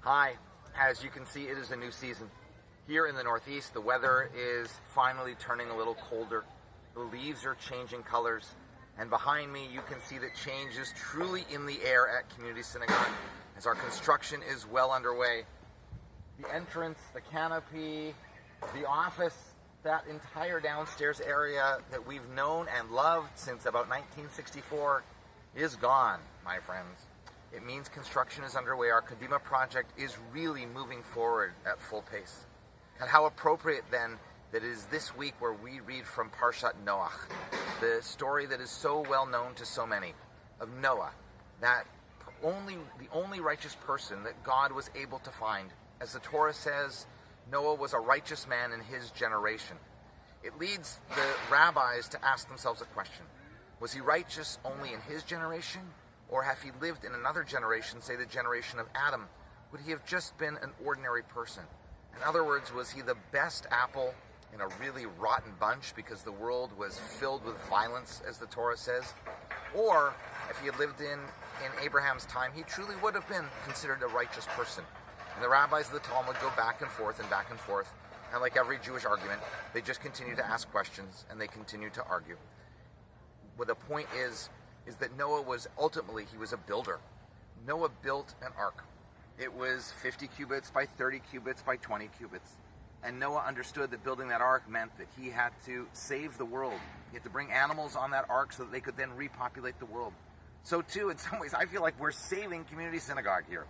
Hi, as you can see, it is a new season. Here in the Northeast, the weather is finally turning a little colder. The leaves are changing colors, and behind me you can see that change is truly in the air at Community Synagogue as our construction is well underway. The entrance, the canopy, the office, that entire downstairs area that we've known and loved since about 1964 is gone, my friends. It means construction is underway. Our Kadima project is really moving forward at full pace. And how appropriate then that it is this week where we read from Parshat Noach, the story that is so well known to so many, of Noah, that the only righteous person that God was able to find. As the Torah says, Noah was a righteous man in his generation. It leads the rabbis to ask themselves a question. Was he righteous only in his generation? Or have he lived in another generation, say the generation of Adam? Would he have just been an ordinary person? In other words, was he the best apple in a really rotten bunch because the world was filled with violence, as the Torah says? Or if he had lived in Abraham's time, he truly would have been considered a righteous person. And the rabbis of the Talmud go back and forth and back and forth. And like every Jewish argument, they just continue to ask questions and they continue to argue. Well, the point is that Noah was ultimately, he was a builder. Noah built an ark. It was 50 cubits by 30 cubits by 20 cubits. And Noah understood that building that ark meant that he had to save the world. He had to bring animals on that ark so that they could then repopulate the world. So too, in some ways, I feel like we're saving Community Synagogue here.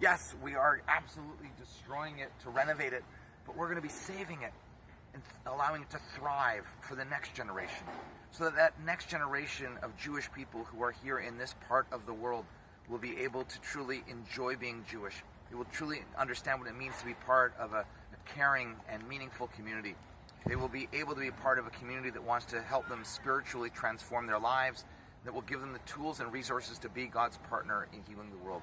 Yes, we are absolutely destroying it to renovate it, but we're going to be saving it and allowing it to thrive for the next generation. So that that next generation of Jewish people who are here in this part of the world will be able to truly enjoy being Jewish. They will truly understand what it means to be part of a caring and meaningful community. They will be able to be part of a community that wants to help them spiritually transform their lives, that will give them the tools and resources to be God's partner in healing the world.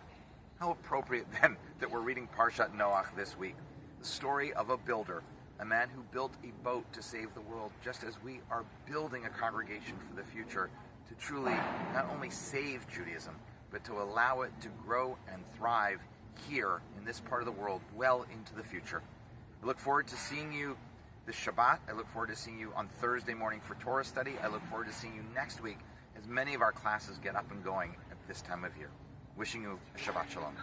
How appropriate then that we're reading Parshat Noach this week. The story of a builder, a man who built a boat to save the world, just as we are building a congregation for the future to truly not only save Judaism, but to allow it to grow and thrive here in this part of the world well into the future. I look forward to seeing you this Shabbat. I look forward to seeing you on Thursday morning for Torah study. I look forward to seeing you next week as many of our classes get up and going at this time of year. Wishing you a Shabbat Shalom.